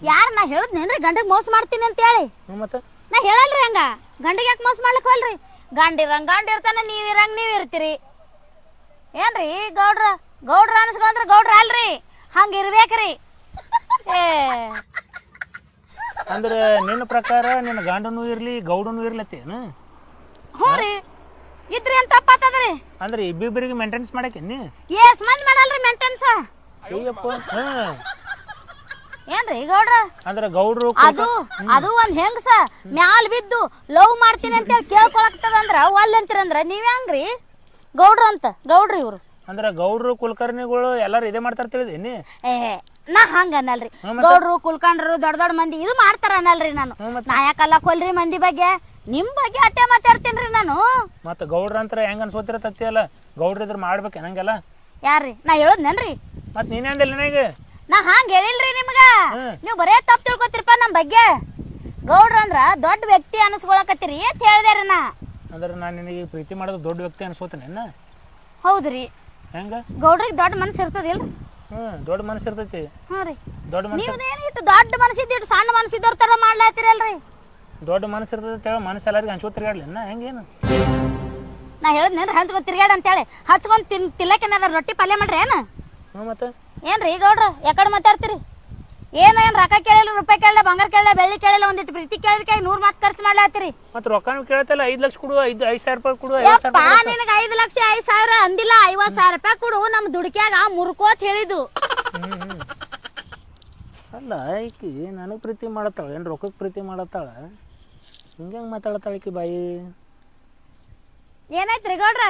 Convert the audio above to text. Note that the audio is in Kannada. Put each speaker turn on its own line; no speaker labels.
ಯಾರು ನಾ ಹೇಳಿದ್ನೇನ್ರಿ ಗಂಡಗ್ ಮೋಸ ಮಾಡ್ತೀನಿ ಅಂತ ಹೇಳಿ?
ಮತ್ತೆ
ನಾ ಹೇಳಲ್ರಿ ಹಂಗ. ಗಂಡಿಗೆ ಯಾಕೆ ಮೋಸ ಮಾಡ್ಲಿಕ್ಕೆ ಹೋಲ್ರಿ? ಗಂಡ ಇರ್ತಾನ, ನೀವ್ ಇರ್ತೀರಿ ಏನ್ರಿ? ಗೌಡ್ರ ಅನ್ಸ್ಕೊಂಡ್ರ ಗೌಡ್ರ ಅಲ್ರಿ, ಹಂಗ ಇರ್ಬೇಕ್ರಿ. ಏ
ಅಂದ್ರೆ ನಿನ್ನ ಪ್ರಕಾರ ನಿನ್ನ ಗಂಡನೂ ಇರ್ಲಿ ಗೌಡನೂ ಇರ್ಲತ್ತೇನು?
ಹ್ಞೂ ರೀ, ಇದ್ರಿ ಅಂತ ತಪ್ಪಾತದ್ರಿ.
ಅಂದ್ರೆ ಇಬ್ಬಿಬ್ಬರಿಗೆ ಮೇಂಟೆನೆನ್ಸ್ ಮಾಡಕ್ಕೇನಿ?
ಎಸ್ ಮಂದಿ ಮಾಡಲ್ರಿ ಮೇಂಟೆನ್ಸ್.
ಅಯ್ಯಪ್ಪ.
ಏನ್ರಿ ಗೌಡ್ರ?
ಅಂದ್ರೆ ಗೌಡ್ರು
ಅದು ಒಂದ್ ಹೆಂಗಸ ಮ್ಯಾಲ್ ಬಿದ್ದು ಲವ್ ಮಾಡ್ತೀನಿ ಅಂತ ಹೇಳಿ ಕೇಳ್ಕೊಳಕ್ತದಂದ್ರ ಒಲ್ಲೆ ಅಂತೀರಂದ್ರ ನೀವ್ ಹೆಂಗ್ರಿ ಗೌಡ್ರಿ ಇವ್ರು?
ಅಂದ್ರೆ ಗೌಡ್ರು ಕುಲಕರ್ಣಿಗಳು ಎಲ್ಲಾರು ಇದೇ ಮಾಡ್ತಾರ ತಿಳಿದೇನಿ?
ಏ ನಾ ಹಂಗ ಅನ್ನಲ್ರಿ. ಗೌಡ್ರು ಕುಲ್ಕಂಡ್ರು ದೊಡ್ಡ ಮಂದಿ ಇದು ಮಾಡ್ತಾರ ಅನ್ನಲ್ರಿ. ನಾನು ನಾಯಕಲ್ಲ ಕೊಲ್ರಿ ಮಂದಿ ಬಗ್ಗೆ, ನಿಮ್ ಬಗ್ಗೆ ಅಟ್ಟೆ ಮಾತಾಡ್ತೀನ್ರಿ ನಾನು.
ಮತ್ತ ಗೌಡ್ರ ಅಂತ ಹೆಂಗ ಅನ್ಸೋತಿರತ್ತಿ ಅಲ್ಲ, ಗೌಡ್ರ ಇದ್ರ ಮಾಡ್ಬೇಕು ನಂಗೆಲ್ಲ.
ಯಾರ್ರಿ? ನಾ ಹೇಳದ್ನೇನ್ರಿ?
ಮತ್ ನೀನೇ ಅಂದಿಲ್ಲ ನನಗೆ.
ನಾ ಹಂಗ ಹೇಳಿಲ್ರಿ ನಿಮ್ಗ. ನೀವ್ ಬರೇ ತಪ್ಪು ತಿಳ್ಕೊತಿರಪ್ಪ ನಮ್ ಬಗ್ಗೆ. ಗೌಡ್ರ ಅಂದ್ರ ದೊಡ್ಡ ವ್ಯಕ್ತಿ ಅನ್ಸ್ಕೊಳಕತ್ತೀರಿ ಅಂತ ಹೇಳ್ದೇರಿ ನಾ.
ಅಂದ್ರೆ ನಾನು ನಿನಗೆ ಪ್ರೀತಿ ಮಾಡೋದು ದೊಡ್ಡ ವ್ಯಕ್ತಿ ಅನ್ಸೋತೇನ?
ಹೌದ್ರಿ.
ಹೆಂಗ?
ಗೌಡ್ರಿಗೆ ದೊಡ್ಡ ಮನಸ್ಸು ಇರ್ತದಿಲ್ರಿ?
ದೊಡ್ಡ ಮನಸ್ಸು ಇರ್ತೈತಿ.
ಹ್ಞೂ ರೀ.
ದೊಡ್ಡ ಮನಸ್ಸು
ನೀವೇನು ಇಟ್ಟು ದೊಡ್ಡ ಮನಸ್ಸಿದ್ದು ಇಟ್ಟು ಸಣ್ಣ ಮನಸ್ಸಿದ್ದವ್ರ ತರ ಮಾಡ್ಲಾತಿರಲ್ರಿ?
ದೊಡ್ಡ ಮನಸ್ಸು ಇರ್ತೈತಿ ಹೇಳ, ಮನಸ್ಸು ಎಲ್ಲರಿಗೆ ಹಂಚ್ಕೊ ತಿರ್ಗಾಡ್ಲಿನ ಹೆಂಗೇನು?
ನಾ ಹೇಳದ್ನೇನ್ರಿ ಹಂಚ್ಕೊಂಡ್ ತಿರ್ಗಾಡ ಅಂತೇಳಿ? ಹಚ್ಕೊಂಡ್ ತಿಲ್ಲಕ್ಕೇನಾರ ರೊಟ್ಟಿ ಪಲ್ಯ ಮಾಡ್ರಿ ಏನ?
ಮತ್ತೆ
ಏನ್ರಿ ಗೌಡ್ರ ಯಾಕಡೆ ಮಾತಾಡ್ತೀರಿ? ಏನ್ ರೊಕ್ಕ ಕೇಳಿಲ್ಲ, ರೂಪಾಯಿ ಕೇಳಿಲ್ಲ, ಬಂಗಾರ ಕೇಳಿಲ್ಲ, ಬೆಳ್ಳಿ ಕೇಳಿಲ್ಲ, ಒಂದಿಟ್ಟು ಪ್ರೀತಿ ಕೇಳಿದಕ್ಕೆ 100 ಮಾತು ಖರ್ಚು ಮಾಡ್ಲಾತ್ತೀರಿ.
ಮತ್ತೆ ರೊಕ್ಕನೂ ಕೇಳ್ತಲ್ಲ, 5 ಲಕ್ಷ ಕೊಡು, 5,000 ರೂಪಾಯಿ ಕೊಡು.
ನಿನಗೆ 5 ಲಕ್ಷ 5,000 ಅಂದಿಲ್ಲ, 50,000 ರೂಪಾಯಿ ಕೊಡು. ನಮ್ ದುಡ್ಕ್ಯಾಗ ಮುರ್ಕೋತ್ ಹೇಳಿದ್ದು.
ಅಲ್ಲ ಈಕಿ ನನಗೆ ಪ್ರೀತಿ ಮಾಡತ್ತಾಳ ಏನು ರೊಕ್ಕಕ್ಕೆ ಪ್ರೀತಿ ಮಾಡತ್ತಾಳ? ಹಿಂಗೆ ಮಾತಾಡತ್ತಾಳ ಈಕಿ ಬಾಯಿ.
ಏನಾಯ್ತ್ರಿ ಗೌಡ್ರ?